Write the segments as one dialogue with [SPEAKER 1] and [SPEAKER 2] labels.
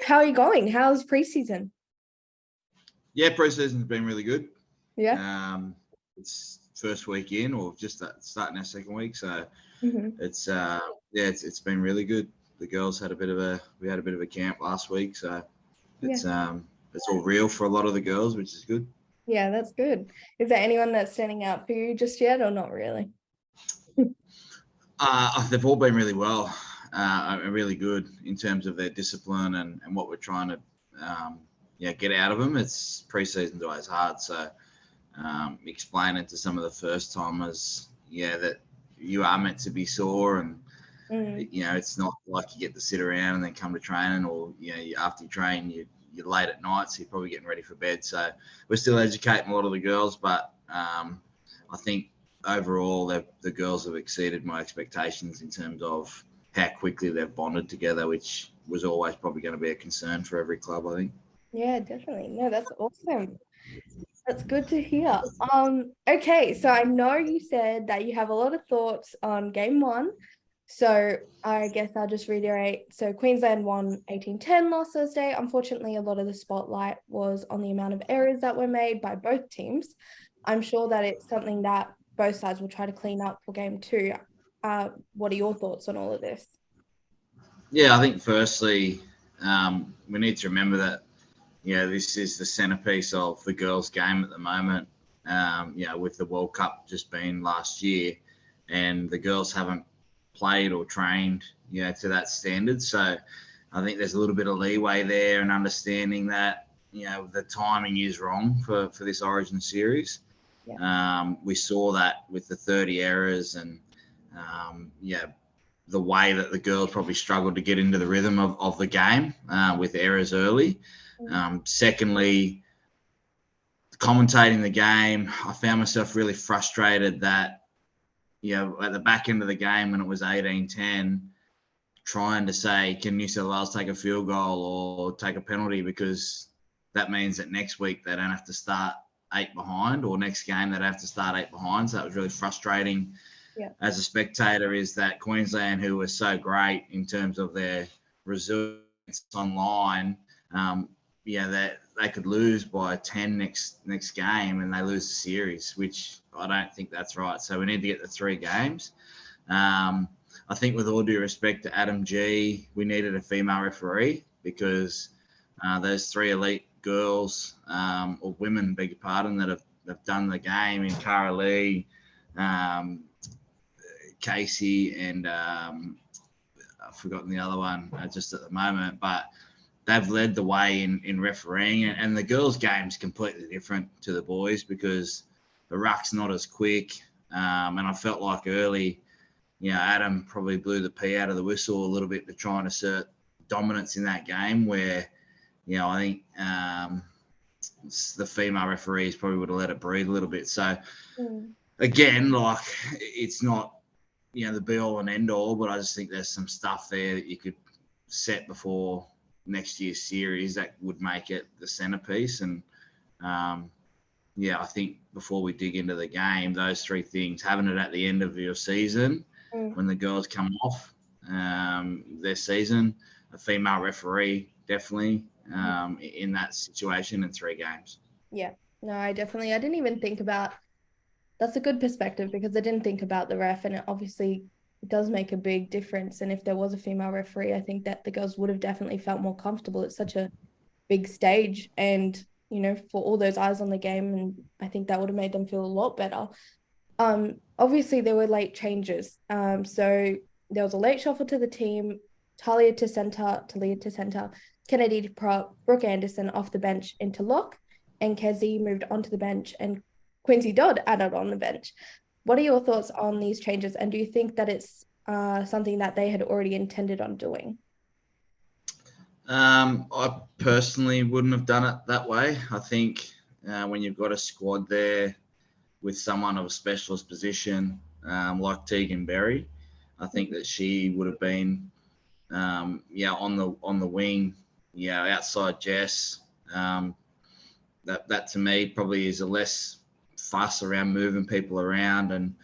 [SPEAKER 1] how are you going? How's preseason?
[SPEAKER 2] Yeah, preseason's been really good.
[SPEAKER 1] Yeah.
[SPEAKER 2] It's first week in, or just starting our second week, so it's been really good. The girls had we had a bit of a camp last week, so it's all real for a lot of the girls, which is good.
[SPEAKER 1] Yeah, that's good. Is there anyone that's standing out for you just yet, or not really?
[SPEAKER 2] They've all been really well, really good in terms of their discipline and what we're trying to get out of them. It's preseason's always hard, so explaining to some of the first timers, that you are meant to be sore, and it's not like you get to sit around and then come to training, or after you train you're late at night, so you're probably getting ready for bed. So we're still educating a lot of the girls, but I think overall the girls have exceeded my expectations in terms of how quickly they've bonded together, which was always probably going to be a concern for every club, I think.
[SPEAKER 1] Yeah, definitely. No, that's awesome. That's good to hear. Okay, so I know you said that you have a lot of thoughts on game one. So I guess I'll just reiterate. So Queensland won 18-10 last Thursday. Unfortunately, a lot of the spotlight was on the amount of errors that were made by both teams. I'm sure that it's something that both sides will try to clean up for game two. What are your thoughts on all of this?
[SPEAKER 2] Yeah, I think firstly, we need to remember that this is the centerpiece of the girls' game at the moment. With the World Cup just being last year, and the girls haven't played or trained, to that standard. So I think there's a little bit of leeway there, and understanding that, the timing is wrong for this Origin series. Yeah. We saw that with the 30 errors, and the way that the girls probably struggled to get into the rhythm of the game with errors early. Secondly, commentating the game, I found myself really frustrated that, at the back end of the game when it was 18-10, trying to say, can New South Wales take a field goal or take a penalty, because that means that next week they don't have to start 8 behind, or next game they'd have to start 8 behind. So that was really frustrating as a spectator, is that Queensland, who was so great in terms of their resilience online, that they could lose by 10 next game and they lose the series, which I don't think that's right. So we need to get the 3 games. I think, with all due respect to Adam G, we needed a female referee, because those 3 elite girls, or women, beg your pardon, that have done the game, in Cara Lee, Casey, and I've forgotten the other one just at the moment, but they've led the way in refereeing, and the girls' game's completely different to the boys, because the ruck's not as quick. And I felt like early, Adam probably blew the pee out of the whistle a little bit to try and assert dominance in that game, where, I think the female referees probably would have let it breathe a little bit. So, again, like, it's not, the be-all and end-all, but I just think there's some stuff there that you could set before next year's series that would make it the centerpiece. And I think before we dig into the game, those 3 things, having it at the end of your season, when the girls come off their season, a female referee definitely in that situation, in 3 games. Yeah,
[SPEAKER 1] no, I didn't even think about, that's a good perspective, because I didn't think about the ref, and it obviously does make a big difference. And if there was a female referee, I think that the girls would have definitely felt more comfortable. It's such a big stage, and for all those eyes on the game, and I think that would have made them feel a lot better. Obviously there were late changes. So there was a late shuffle to the team: Talia to center, Kennedy to prop, Brooke Anderson off the bench into lock, and Kezi moved onto the bench, and Quincy Dodd added on the bench. What are your thoughts on these changes, and do you think that it's something that they had already intended on doing?
[SPEAKER 2] I personally wouldn't have done it that way. I think when you've got a squad there with someone of a specialist position like Tegan Berry, I think that she would have been on the wing, outside Jess. That to me probably is a less fuss around moving people around and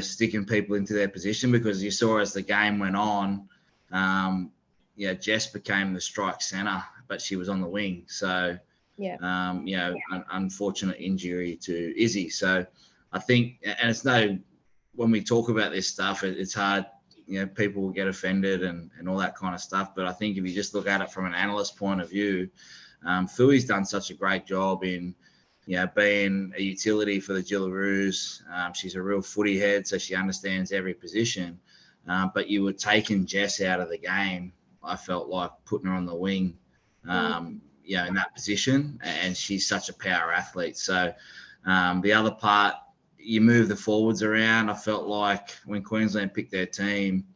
[SPEAKER 2] sticking people into their position, because you saw as the game went on, Jess became the strike centre, but she was on the wing. So, unfortunate injury to Izzy. So I think, and it's when we talk about this stuff, it's hard, people will get offended and all that kind of stuff. But I think if you just look at it from an analyst point of view, Fui's done such a great job in, being a utility for the Jillaroos. She's a real footy head, so she understands every position. But you were taking Jess out of the game. I felt like putting her on the wing, in that position, and she's such a power athlete. So the other part, you move the forwards around. I felt like when Queensland picked their team,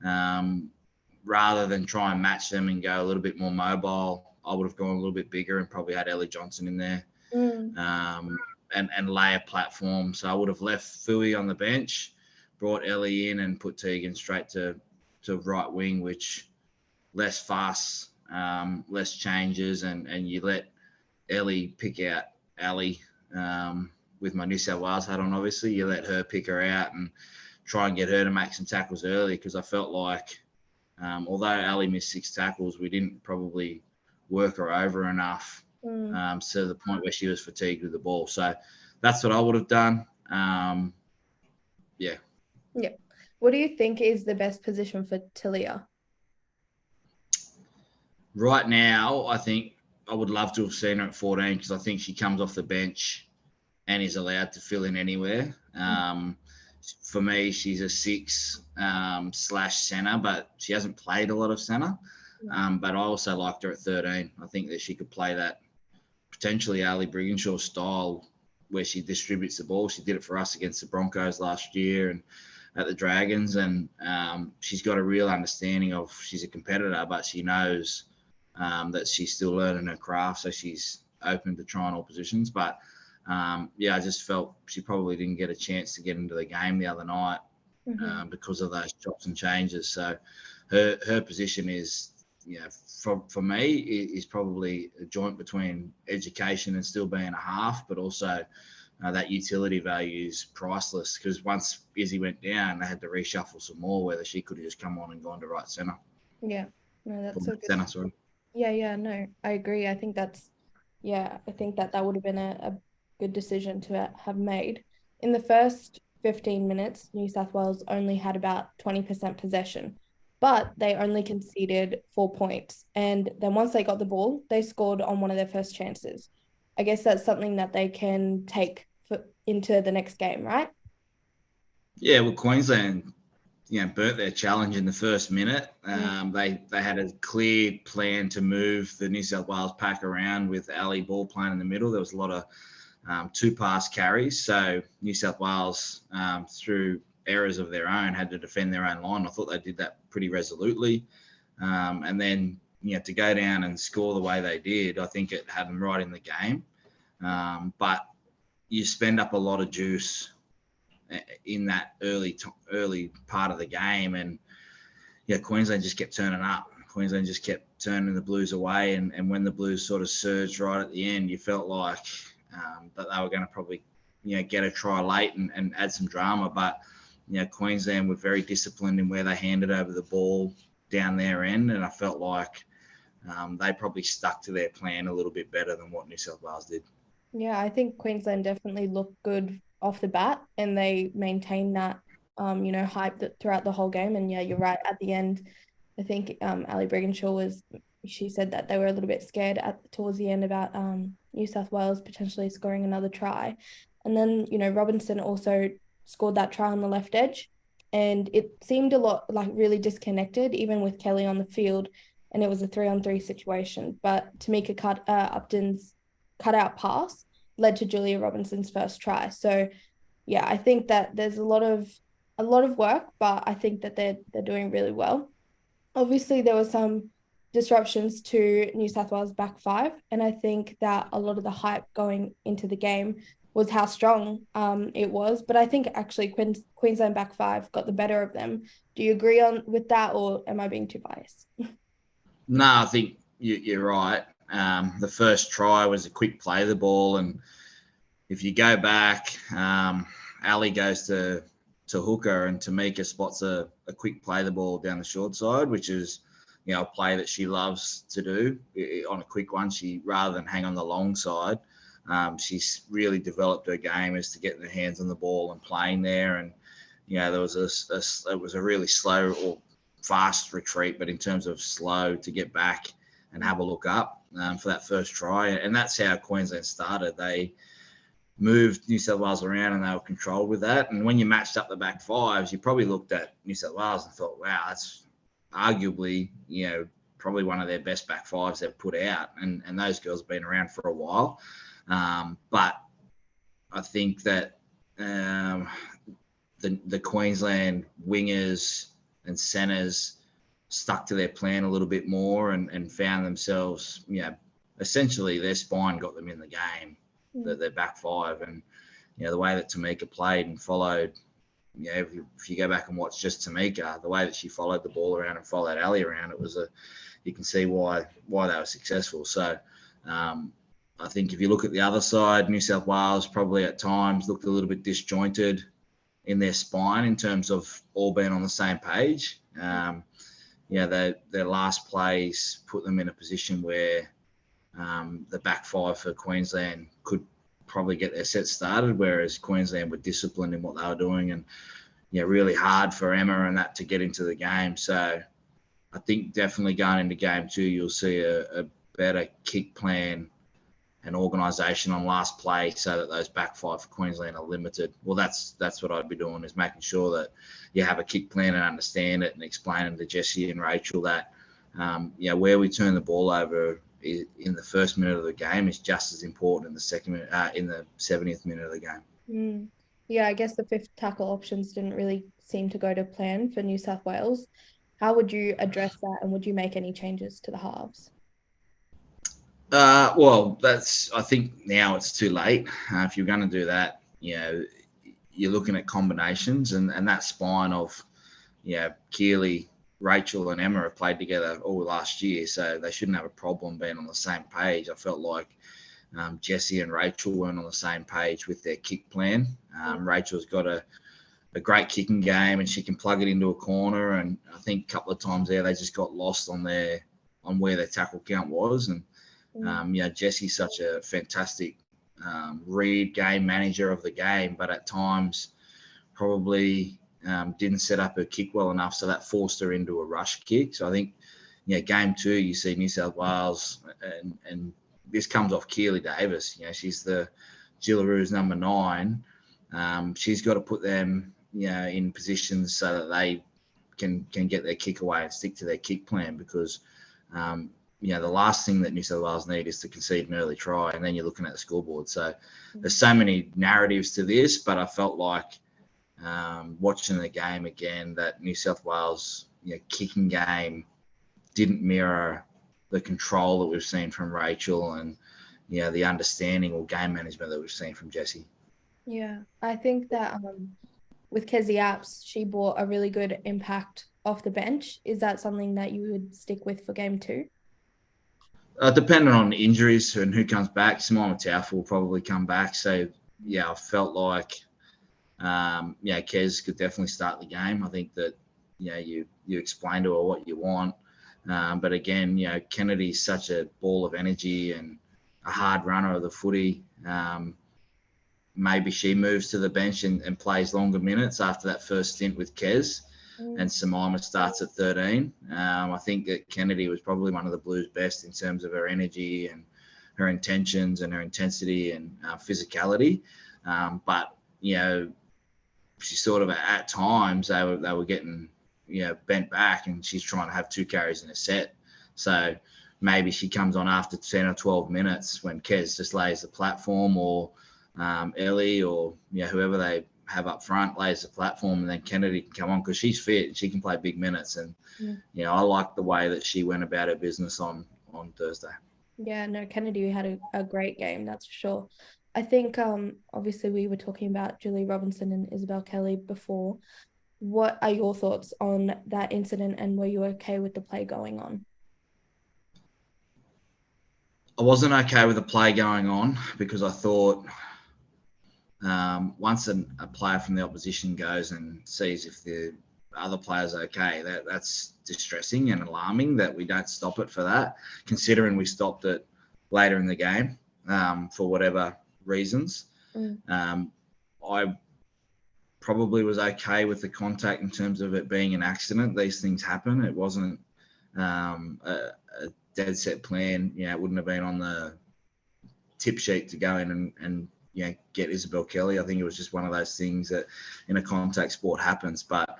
[SPEAKER 2] rather than try and match them and go a little bit more mobile, I would have gone a little bit bigger and probably had Ellie Johnson in there, and lay a platform. So I would have left Fui on the bench, brought Ellie in, and put Tegan straight to right wing, which less fuss, less changes, and you let Ellie pick out Ali. With my New South Wales hat on, obviously, you let her pick her out and try and get her to make some tackles early, because I felt like, although Ali missed 6 tackles, we didn't probably work her over enough to the point where she was fatigued with the ball. So that's what I would have done. Yeah.
[SPEAKER 1] What do you think is the best position for Talia?
[SPEAKER 2] Right now, I think I would love to have seen her at 14, because I think she comes off the bench and is allowed to fill in anywhere. For me, she's a 6 / centre, but she hasn't played a lot of centre. But I also liked her at 13. I think that she could play that potentially Ali Brigginshaw style, where she distributes the ball. She did it for us against the Broncos last year and at the Dragons. And she's got a real understanding of, she's a competitor, but she knows that she's still learning her craft. So she's open to trying all positions. But I just felt she probably didn't get a chance to get into the game the other night because of those chops and changes. So her position is, for me, is probably a joint between education and still being a half, but also that utility value is priceless, because once Izzy went down, they had to reshuffle some more, whether she could have just come on and gone to right centre.
[SPEAKER 1] Yeah, no, that's so good.
[SPEAKER 2] Centre, sorry.
[SPEAKER 1] Yeah, no, I agree. I think that would have been a good decision to have made. In the first 15 minutes, New South Wales only had about 20% possession, but they only conceded 4 points. And then once they got the ball, they scored on one of their first chances. I guess that's something that they can take into the next game, right?
[SPEAKER 2] Yeah, well, Queensland, burnt their challenge in the first minute. They had a clear plan to move the New South Wales pack around with Ali ball playing in the middle. There was a lot of 2-pass carries. So New South Wales, through errors of their own, had to defend their own line. I thought they did that pretty resolutely. And then, to go down and score the way they did, I think it had them right in the game. But you spend up a lot of juice in that early part of the game, and Queensland just kept turning up. Queensland just kept turning the Blues away, and when the Blues sort of surged right at the end, you felt like that they were going to probably get a try late and add some drama. But Queensland were very disciplined in where they handed over the ball down their end, and I felt like they probably stuck to their plan a little bit better than what New South Wales did.
[SPEAKER 1] Yeah, I think Queensland definitely looked good off the bat, and they maintained that, hype throughout the whole game. And yeah, you're right. At the end, I think Ali Brigginshaw she said that they were a little bit scared towards the end about New South Wales potentially scoring another try. And then, Robinson also scored that try on the left edge, and it seemed a lot like really disconnected, even with Kelly on the field, and it was a 3-on-3 situation. But Tamika Upton's cutout pass led to Julia Robinson's first try. So yeah, I think that there's a lot of work, but I think that they're doing really well. Obviously, there were some disruptions to New South Wales back 5, and I think that a lot of the hype going into the game was how strong it was. But I think actually Queensland back 5 got the better of them. Do you agree with that, or am I being too biased?
[SPEAKER 2] No, I think you're right. The first try was a quick play of the ball, and if you go back, Ali goes to hooker, and Tamika spots a quick play of the ball down the short side, which is a play that she loves to do on a quick one. She, rather than hang on the long side, she's really developed her game as to getting her hands on the ball and playing there. And, there was it was a really slow or fast retreat, but in terms of slow to get back and have a look up for that first try. And that's how Queensland started. They moved New South Wales around and they were controlled with that. And when you matched up the back fives, you probably looked at New South Wales and thought, wow, that's arguably, probably one of their best back fives they've put out. And those girls have been around for a while. But I think that the Queensland wingers and centres stuck to their plan a little bit more and found themselves, essentially their spine got them in the game, their back five. And, the way that Tamika played and followed, if you go back and watch just Tamika, the way that she followed the ball around and followed Ali around, you can see why they were successful. So I think if you look at the other side, New South Wales probably at times looked a little bit disjointed in their spine in terms of all being on the same page. Their last plays put them in a position where the back five for Queensland could probably get their set started, whereas Queensland were disciplined in what they were doing and, really hard for Emma and that to get into the game. So I think definitely going into game 2, you'll see a better kick plan and organisation on last play so that those back five for Queensland are limited. Well, that's what I'd be doing, is making sure that you have a kick plan and understand it and explaining to Jessie and Rachel that, where we turn the ball over in the first minute of the game is just as important in the second minute, in the 70th minute of the game.
[SPEAKER 1] Yeah, I guess the fifth tackle options didn't really seem to go to plan for New South Wales. How would you address that, and would you make any changes to the halves?
[SPEAKER 2] Well, I think now it's too late. If you're going to do that, you're looking at combinations and that spine of, Keely, Rachel and Emma have played together all last year, so they shouldn't have a problem being on the same page. I felt like Jessie and Rachel weren't on the same page with their kick plan. Rachel's got a great kicking game and she can plug it into a corner, and I think a couple of times there they just got lost on where their tackle count was. And Jessie's such a fantastic read game manager of the game, but at times probably didn't set up her kick well enough, so that forced her into a rush kick. So I think, game 2, you see New South Wales, and this comes off Keely Davis. She's the Jillaroos number 9. She's got to put them, in positions so that they can get their kick away and stick to their kick plan, because the last thing that New South Wales need is to concede an early try, and then you're looking at the scoreboard. So there's so many narratives to this, but I felt like watching the game again that New South Wales kicking game didn't mirror the control that we've seen from Rachel and the understanding or game management that we've seen from Jessie.
[SPEAKER 1] Yeah, I think that with Kezie Apps, she brought a really good impact off the bench. Is that something that you would stick with for game 2?
[SPEAKER 2] Depending on injuries and who comes back, Simona Taufa will probably come back. So, I felt like, Kez could definitely start the game. I think that, you explain to her what you want. But again, Kennedy's such a ball of energy and a hard runner of the footy. Maybe she moves to the bench and plays longer minutes after that first stint with Kez. And Simona starts at 13. I think that Kennedy was probably one of the Blues' best in terms of her energy and her intentions and her intensity and physicality. But, she sort of at times they were getting, bent back, and she's trying to have 2 carries in a set. So maybe she comes on after 10 or 12 minutes when Kez just lays the platform, or Ellie or whoever they have up front lays the platform, and then Kennedy can come on because she's fit and she can play big minutes. And I like the way that she went about her business on Thursday.
[SPEAKER 1] Yeah, no, Kennedy had a great game, that's for sure. I think obviously we were talking about Julie Robinson and Isabel Kelly before. What are your thoughts on that incident, and were you okay with the play going on?
[SPEAKER 2] I wasn't okay with the play going on because I thought once a player from the opposition goes and sees if other players okay. That's distressing and alarming that we don't stop it for that, considering we stopped it later in the game for whatever reasons. I probably was okay with the contact in terms of it being an accident. These things happen. It wasn't a dead set plan. It wouldn't have been on the tip sheet to go in and get Isabel Kelly. I think it was just one of those things that in a contact sport happens. But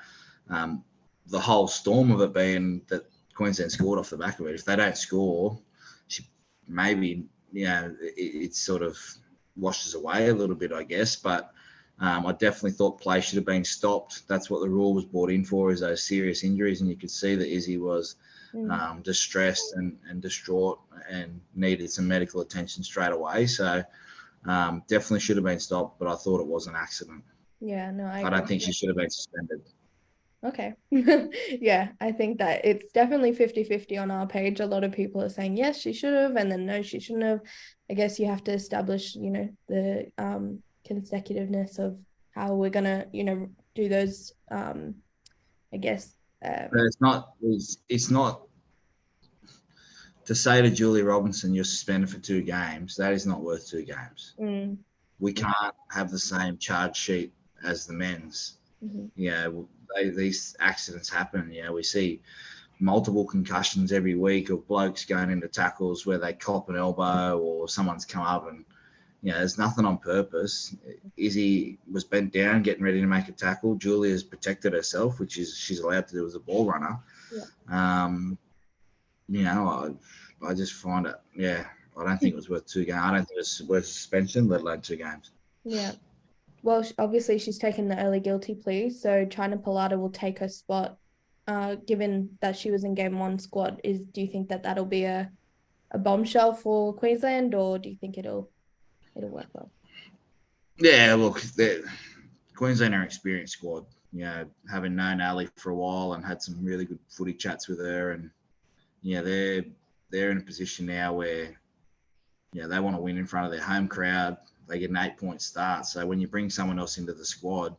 [SPEAKER 2] the whole storm of it being that Queensland scored off the back of it. If they don't score, maybe it sort of washes away a little bit, I guess. But I definitely thought play should have been stopped. That's what the rule was brought in for, is those serious injuries. And you could see that Izzy was distressed and distraught and needed some medical attention straight away. So definitely should have been stopped, but I thought it was an accident.
[SPEAKER 1] Yeah, no,
[SPEAKER 2] I don't think she should have been suspended.
[SPEAKER 1] Okay. Yeah, I think that it's definitely 50-50 on our page. A lot of people are saying, yes, she should have, and then no, she shouldn't have. I guess you have to establish, the consecutiveness of how we're going to, do those, I guess.
[SPEAKER 2] But it's not to say to Julie Robinson, you're suspended for 2 games. That is not worth 2 games. We can't have the same charge sheet as the men's. These accidents happen. We see multiple concussions every week of blokes going into tackles where they cop an elbow or someone's come up and there's nothing on purpose. Izzy was bent down getting ready to make a tackle. Julia's protected herself, which is she's allowed to do as a ball runner. I just find it, I don't think it was worth 2 games. I don't think it's worth suspension, let alone 2 games.
[SPEAKER 1] Yeah. Well, obviously she's taken the early guilty plea, so China Palata will take her spot. Given that she was in Game 1 squad, do you think that that'll be a bombshell for Queensland, or do you think it'll work well?
[SPEAKER 2] Yeah, look, Queensland are an experienced squad. Having known Ali for a while and had some really good footy chats with her, and they're in a position now where they want to win in front of their home crowd. They get an 8-point start. So when you bring someone else into the squad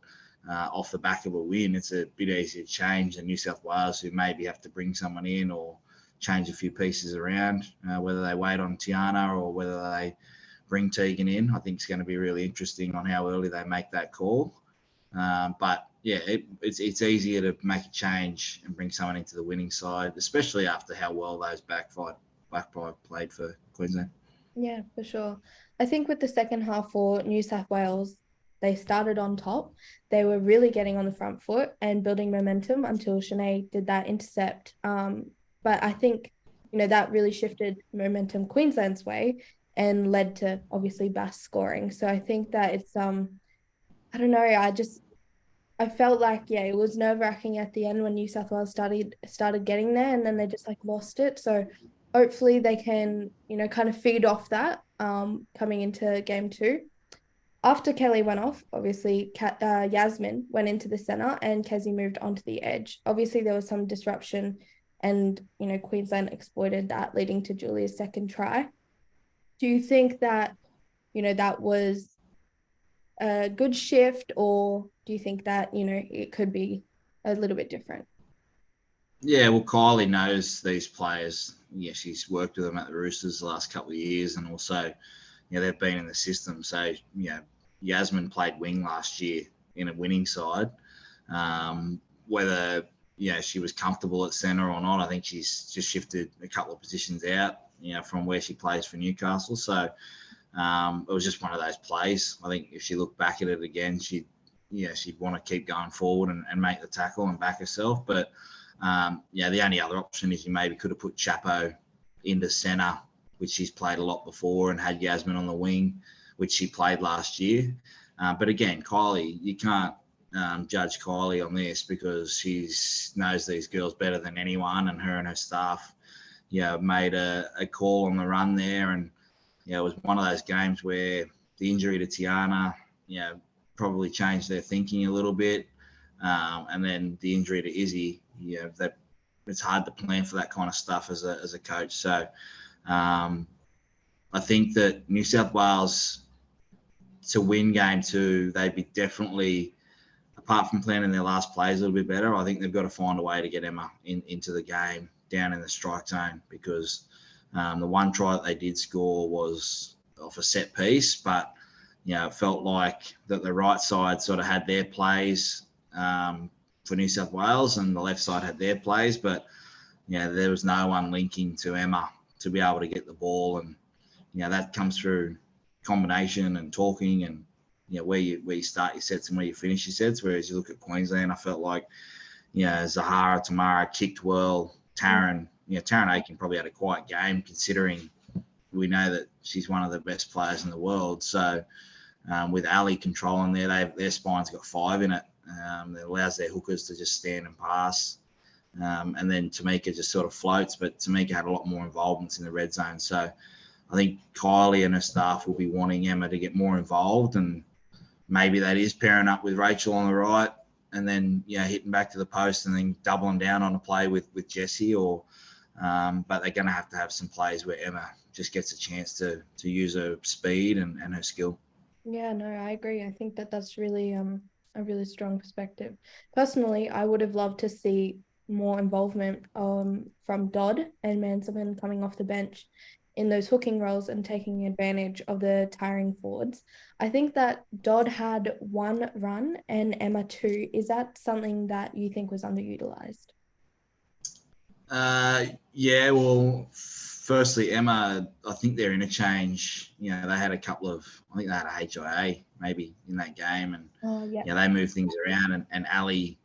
[SPEAKER 2] off the back of a win, it's a bit easier to change than New South Wales, who maybe have to bring someone in or change a few pieces around, whether they wait on Tiana or whether they bring Tegan in. I think it's going to be really interesting on how early they make that call. But it's easier to make a change and bring someone into the winning side, especially after how well those back five played for Queensland.
[SPEAKER 1] Yeah, for sure. I think with the second half for New South Wales, they started on top. They were really getting on the front foot and building momentum until Shanae did that intercept. But I think, that really shifted momentum Queensland's way and led to obviously Bass scoring. So I think that it's, I don't know, I felt like, it was nerve-wracking at the end when New South Wales started getting there, and then they just lost it. So hopefully they can, kind of feed off that coming into Game 2. After Kelly went off, obviously Yasmin went into the centre and Kezi moved onto the edge. Obviously there was some disruption and, Queensland exploited that, leading to Julia's second try. Do you think that, that was a good shift, or do you think that, it could be a little bit different?
[SPEAKER 2] Yeah, well, Kylie knows these players. She's worked with them at the Roosters the last couple of years, and also, they've been in the system. So, Yasmin played wing last year in a winning side. Whether, she was comfortable at centre or not, I think she's just shifted a couple of positions out, from where she plays for Newcastle. So it was just one of those plays. I think if she looked back at it again, she'd want to keep going forward and make the tackle and back herself. But the only other option is you maybe could have put Chapo into centre, which she's played a lot before, and had Yasmin on the wing, which she played last year. But again, Kylie, you can't judge Kylie on this because she knows these girls better than anyone, and her staff, made a call on the run there. And, it was one of those games where the injury to Tiana, probably changed their thinking a little bit. And then the injury to Izzy, that it's hard to plan for that kind of stuff as a coach. So I think that New South Wales, to win Game 2, they'd be definitely a apart from planning their last plays a little bit better, I think they've got to find a way to get Emma into the game down in the strike zone, because the one try that they did score was off a set piece, but it felt like that the right side sort of had their plays for New South Wales, and the left side had their plays, but there was no one linking to Emma to be able to get the ball, and that comes through combination and talking, and where you start your sets and where you finish your sets. Whereas you look at Queensland, I felt like Zahara Tamara kicked well. Taryn Aiken probably had a quiet game, considering we know that she's one of the best players in the world. So with Ali controlling their spine's got 5 in it. It allows their hookers to just stand and pass. And then Tamika just sort of floats, but Tamika had a lot more involvements in the red zone. So I think Kylie and her staff will be wanting Emma to get more involved, and maybe that is pairing up with Rachel on the right, and then hitting back to the post and then doubling down on a play with Jessie, but they're going to have some plays where Emma just gets a chance to use her speed and her skill.
[SPEAKER 1] Yeah, no, I agree. I think that's really a really strong perspective. Personally, I would have loved to see more involvement from Dodd and Manselman coming off the bench in those hooking roles and taking advantage of the tiring forwards. I think that Dodd had 1 run and Emma 2. Is that something that you think was underutilized?
[SPEAKER 2] Yeah, well, firstly, Emma, I think their interchange, they had a couple of, I think they had a HIA maybe in that game, and they moved things around, and Ali,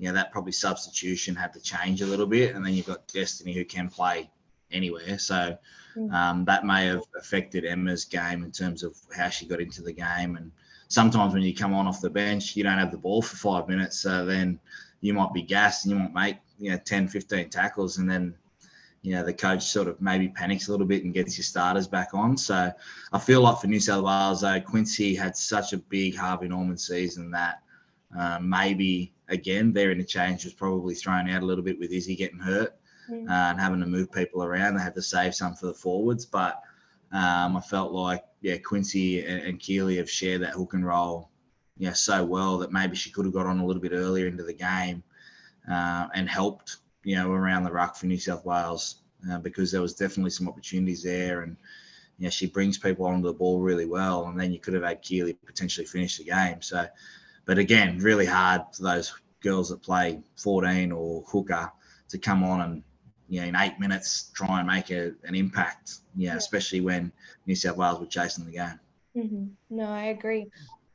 [SPEAKER 2] that probably substitution had to change a little bit, and then you've got Destiny who can play anywhere, so that may have affected Emma's game in terms of how she got into the game. And sometimes when you come on off the bench, you don't have the ball for 5 minutes, so then you might be gassed and you might make 10, 15 tackles, and then the coach sort of maybe panics a little bit and gets your starters back on. So I feel like for New South Wales, though, Quincy had such a big Harvey Norman season that maybe, again, their interchange was probably thrown out a little bit with Izzy getting hurt and having to move people around. They had to save some for the forwards. But I felt like, Quincy and Keely have shared that hook and roll so well that maybe she could have got on a little bit earlier into the game and helped around the ruck for New South Wales because there was definitely some opportunities there, and she brings people onto the ball really well, and then you could have had Keely potentially finish the game. So, but again, really hard for those girls that play 14 or hooker to come on and in 8 minutes try and make an impact. Especially when New South Wales were chasing the game.
[SPEAKER 1] Mm-hmm. No, I agree.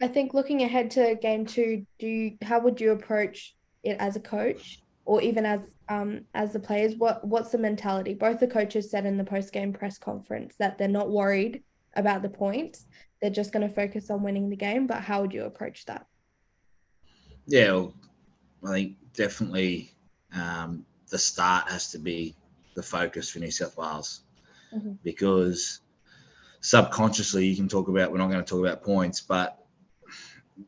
[SPEAKER 1] I think looking ahead to game 2, how would you approach it as a coach, or even as the players? What's the mentality? Both the coaches said in the post-game press conference that they're not worried about the points. They're just going to focus on winning the game. But how would you approach that?
[SPEAKER 2] Yeah, well, I think definitely the start has to be the focus for New South Wales because subconsciously you can talk about, we're not going to talk about points, but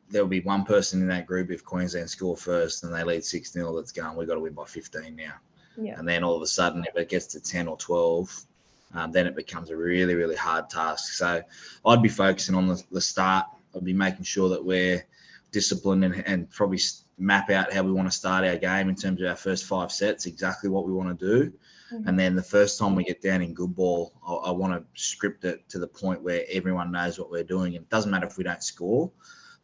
[SPEAKER 2] there'll be one person in that group if Queensland score first and they lead 6-0 that's going, we've got to win by 15 now. Yeah. And then all of a sudden, if it gets to 10 or 12, then it becomes a really, really hard task. So I'd be focusing on the start. I'd be making sure that we're disciplined and probably map out how we want to start our game in terms of our first 5 sets, exactly what we want to do. And then the first time we get down in good ball, I want to script it to the point where everyone knows what we're doing. And it doesn't matter if we don't score.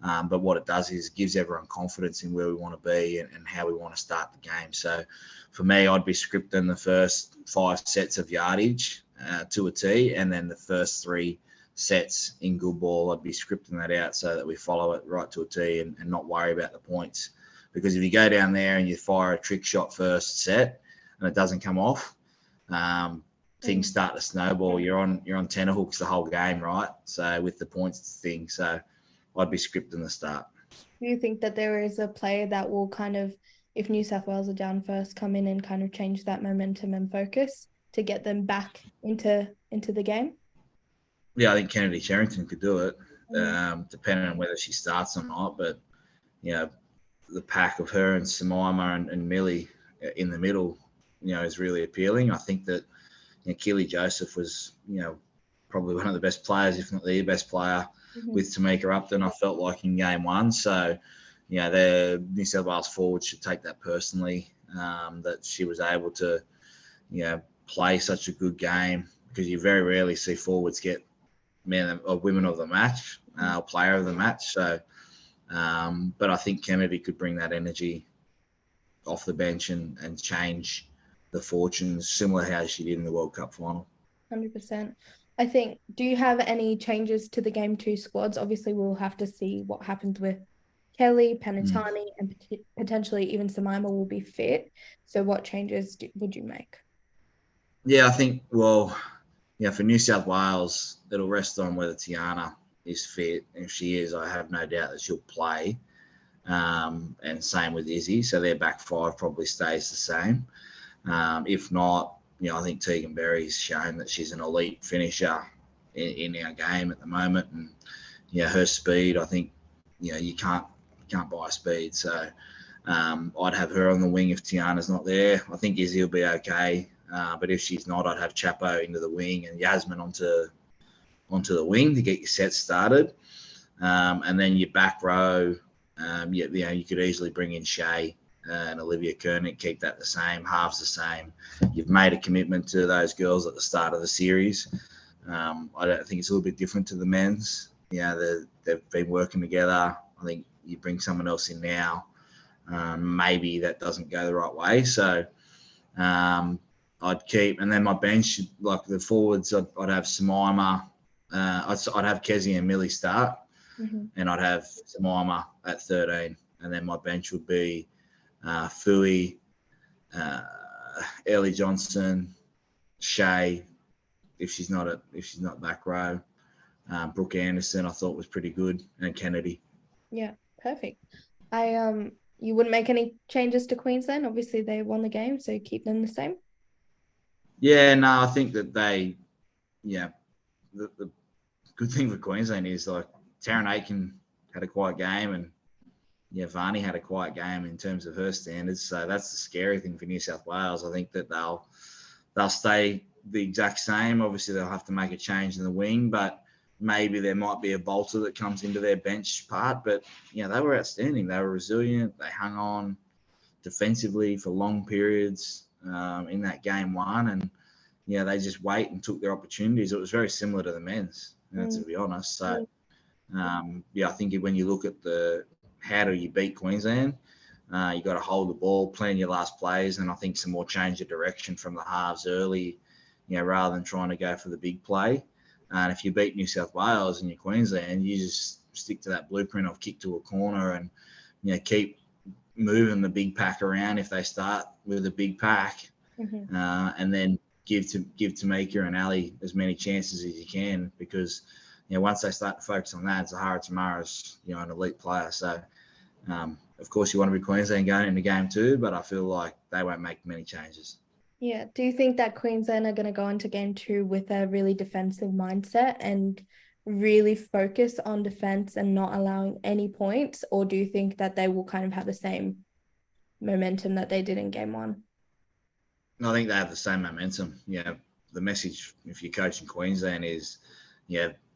[SPEAKER 2] But what it does is gives everyone confidence in where we want to be and how we want to start the game. So for me, I'd be scripting the first 5 sets of yardage to a T, and then the first 3 sets in good ball, I'd be scripting that out so that we follow it right to a T and not worry about the points. Because if you go down there and you fire a trick shot first set and it doesn't come off, things start to snowball. You're on tenterhooks the whole game, right? So with the points thing, so I'd be scripting the start.
[SPEAKER 1] Do you think that there is a player that will kind of, if New South Wales are down first, come in and kind of change that momentum and focus to get them back into the game?
[SPEAKER 2] Yeah, I think Kennedy Sherrington could do it, depending on whether she starts or not. But, the pack of her and Samaima and Millie in the middle, is really appealing. I think that Keely Joseph was, probably one of the best players, if not the best player, with Tamika Upton, I felt like in game 1. So, the New South Wales forward should take that personally, that she was able to, play such a good game, because you very rarely see forwards get men or women of the match, player of the match. So, but I think Kennedy could bring that energy off the bench and change the fortunes, similar how she did in the World Cup final.
[SPEAKER 1] 100%. I think, do you have any changes to the Game 2 squads? Obviously, we'll have to see what happens with Kelly, Panatani, and potentially even Samaima will be fit. So what changes would you make?
[SPEAKER 2] Yeah, I think, for New South Wales, it'll rest on whether Tiana is fit. If she is, I have no doubt that she'll play. And same with Izzy. So their back five probably stays the same. If not, I think Tegan Berry's shown that she's an elite finisher in our game at the moment. And, her speed, I think, you can't buy speed. So I'd have her on the wing if Tiana's not there. I think Izzy will be okay. But if she's not, I'd have Chapo into the wing and Yasmin onto the wing to get your set started. And then your back row, you could easily bring in Shea and Olivia Koenig, keep that the same, halves the same. You've made a commitment to those girls at the start of the series. I don't think it's a little bit different to the men's. They've been working together. I think you bring someone else in now, maybe that doesn't go the right way. So I'd keep, and then my bench, like the forwards, I'd have Samaima. I'd have Kezi and Millie start, and I'd have Samaima at 13, and then my bench would be Fui, Ellie Johnson, Shea, if she's not back row. Brooke Anderson, I thought was pretty good, and Kennedy.
[SPEAKER 1] Yeah, perfect. You wouldn't make any changes to Queensland? Obviously, they won the game, so keep them the same.
[SPEAKER 2] Yeah, no, I think that the good thing for Queensland is, like, Taryn Aiken had a quiet game, and Varney had a quiet game in terms of her standards. So that's the scary thing for New South Wales. I think that they'll stay the exact same. Obviously, they'll have to make a change in the wing, but maybe there might be a bolter that comes into their bench part. But they were outstanding. They were resilient. They hung on defensively for long periods in that game one, and they just wait and took their opportunities. It was very similar to the men's, to be honest. So I think when you look at how do you beat Queensland, you got to hold the ball, plan your last plays, and I think some more change of direction from the halves early, rather than trying to go for the big play. And if you beat New South Wales and you're Queensland, you just stick to that blueprint of kick to a corner and keep moving the big pack around if they start with a big pack, and then give Tamika and Ali as many chances as you can, because once they start to focus on that, Zahara Tamara's an elite player. So of course you want to be Queensland going into game 2, but I feel like they won't make many changes.
[SPEAKER 1] Yeah. Do you think that Queensland are going to go into game 2 with a really defensive mindset and really focus on defense and not allowing any points? Or do you think that they will kind of have the same momentum that they did in game 1?
[SPEAKER 2] I think they have the same momentum. The message, if you're coaching Queensland, is,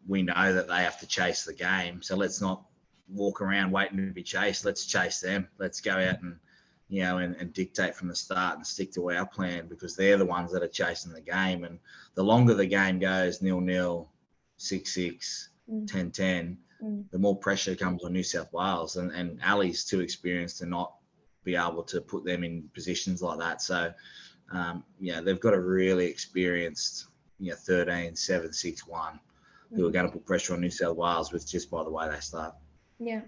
[SPEAKER 2] we know that they have to chase the game. So let's not walk around waiting to be chased. Let's chase them. Let's go out and, and dictate from the start and stick to our plan, because they're the ones that are chasing the game. And the longer the game goes, 0-0, 6-6, 10-10, the more pressure comes on New South Wales. And Ali's too experienced to not be able to put them in positions like that. So, they've got a really experienced, 13, 7, 6, 1, who are going to put pressure on New South Wales with just by the way they start. Yeah.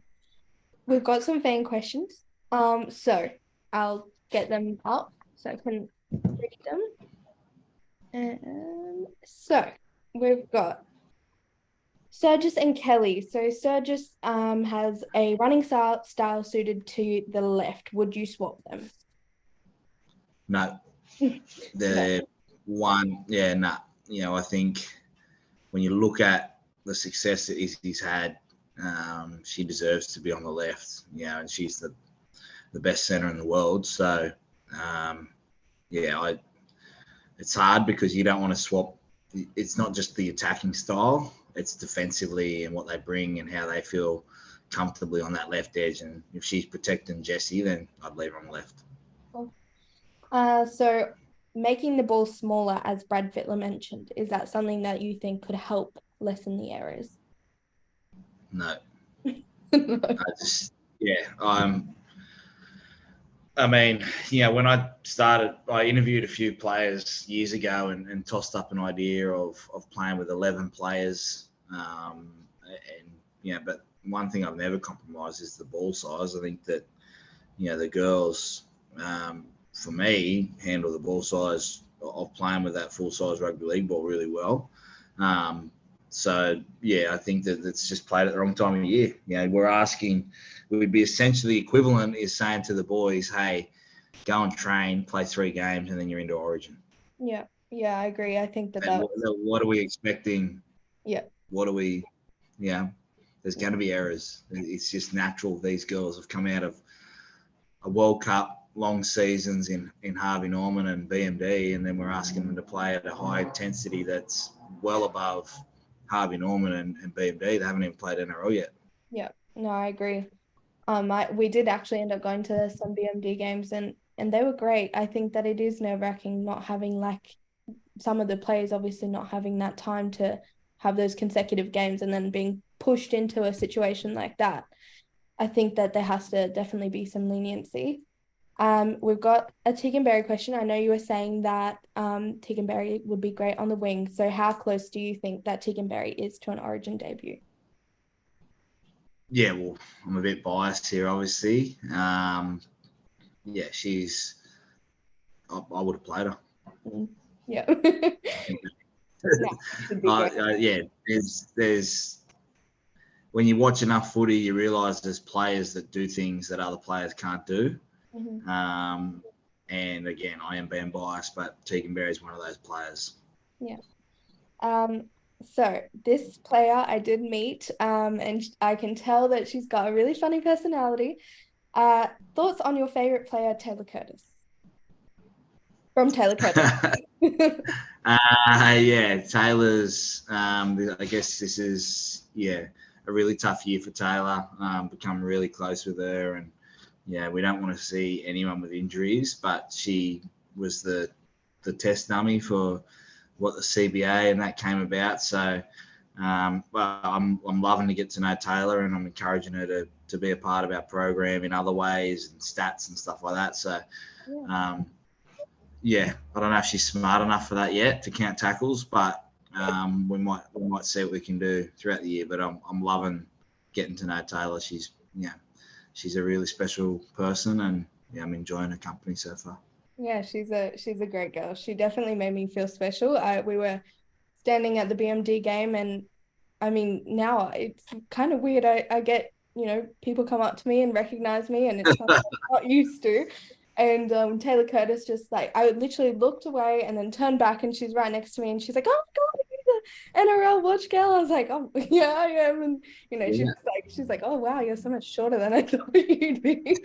[SPEAKER 1] We've got some fan questions. So I'll get them up so I can read them. So we've got Sturgis and Kelly. So Sturgis has a running style suited to the left. Would you swap them?
[SPEAKER 2] No. The one, I think when you look at the success that Izzy's had, she deserves to be on the left, and she's the best centre in the world. So, it's hard because you don't want to swap. It's not just the attacking style; it's defensively and what they bring and how they feel, comfortably on that left edge. And if she's protecting Jessie, then I'd leave her on the left.
[SPEAKER 1] Cool. So making the ball smaller, as Brad Fittler mentioned, is that something that you think could help lessen the errors?
[SPEAKER 2] No.
[SPEAKER 1] No.
[SPEAKER 2] I mean, when I started, I interviewed a few players years ago and tossed up an idea of playing with 11 players. But one thing I've never compromised is the ball size. I think that, the girls, for me, handle the ball size of playing with that full-size rugby league ball really well. I think that it's just played at the wrong time of year. We'd be essentially equivalent is saying to the boys, hey, go and train, play 3 games, and then you're into Origin.
[SPEAKER 1] Yeah, I agree. I think that
[SPEAKER 2] what are we expecting?
[SPEAKER 1] Yeah.
[SPEAKER 2] What are we, there's going to be errors. It's just natural. These girls have come out of a World Cup, long seasons in Harvey Norman and BMD, and then we're asking them to play at a high intensity that's well above Harvey Norman and BMD. They haven't even played NRL yet.
[SPEAKER 1] Yeah, no, I agree. We did actually end up going to some BMD games and they were great. I think that it is nerve-wracking not having, like, some of the players obviously not having that time to have those consecutive games and then being pushed into a situation like that. I think that there has to definitely be some leniency. We've got a Tegan Berry question. I know you were saying that Tegan Berry would be great on the wing. So how close do you think that Tegan Berry is to an Origin debut?
[SPEAKER 2] Yeah, well, I'm a bit biased here, obviously. She's. I would have played her.
[SPEAKER 1] Yeah.
[SPEAKER 2] There's when you watch enough footy, you realise there's players that do things that other players can't do.
[SPEAKER 1] Mm-hmm.
[SPEAKER 2] And again, I am being biased, but Tegan Berry is one of those players.
[SPEAKER 1] Yeah. So this player I did meet, and I can tell that she's got a really funny personality. Thoughts on your favorite player, Taylor Curtis? From Taylor Curtis.
[SPEAKER 2] Taylor's. I guess this is a really tough year for Taylor. Become really close with her, and we don't want to see anyone with injuries. But she was the test dummy for what the CBA and that came about. So, I'm loving to get to know Taylor, and I'm encouraging her to be a part of our program in other ways and stats and stuff like that. So, I don't know if she's smart enough for that yet to count tackles, but we might see what we can do throughout the year. But I'm loving getting to know Taylor. She's a really special person, and I'm enjoying her company so far.
[SPEAKER 1] Yeah, she's a great girl. She definitely made me feel special. We were standing at the BMD game, and I mean, now it's kind of weird. I get, people come up to me and recognize me, and it's something I'm not used to. And Taylor Curtis just, like, I literally looked away and then turned back, and she's right next to me, and she's like, "Oh my God, you're the NRL watch girl." I was like, "Oh yeah, I am." And she's like, "Oh wow, you're so much shorter than I thought you'd be."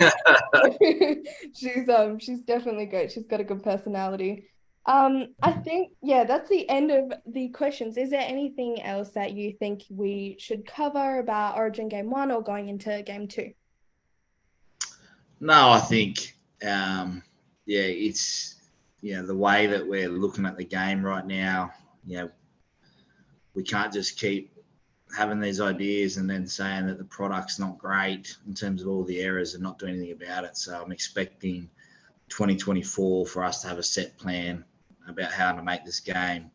[SPEAKER 1] She's definitely great. She's got a good personality. I think, that's the end of the questions. Is there anything else that you think we should cover about Origin Game 1 or going into Game 2?
[SPEAKER 2] No, I think it's the way that we're looking at the game right now. We can't just keep having these ideas and then saying that the product's not great in terms of all the errors and not doing anything about it. So I'm expecting 2024 for us to have a set plan about how to make this game,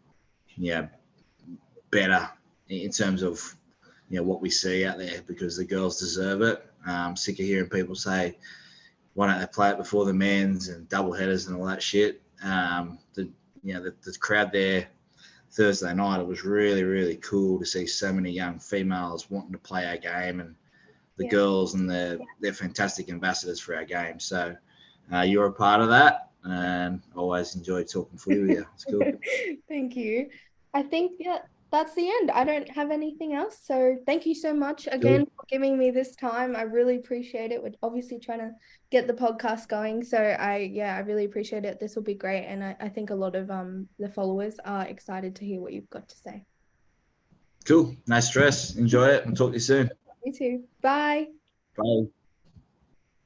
[SPEAKER 2] better in terms of, what we see out there, because the girls deserve it. I'm sick of hearing people say, why don't they play it before the men's and double headers and all that shit. The crowd there Thursday night, it was really, really cool to see so many young females wanting to play our game, and the girls, and they're fantastic ambassadors for our game. So you're a part of that, and always enjoy talking footy with you. It's cool.
[SPEAKER 1] Thank you. I think, that's the end. I don't have anything else. So thank you so much again for giving me this time. I really appreciate it. We're obviously trying to get the podcast going. So I really appreciate it. This will be great. And I think a lot of the followers are excited to hear what you've got to say.
[SPEAKER 2] Cool. No stress. Enjoy it, and talk to you soon.
[SPEAKER 1] You too. Bye.
[SPEAKER 2] Bye.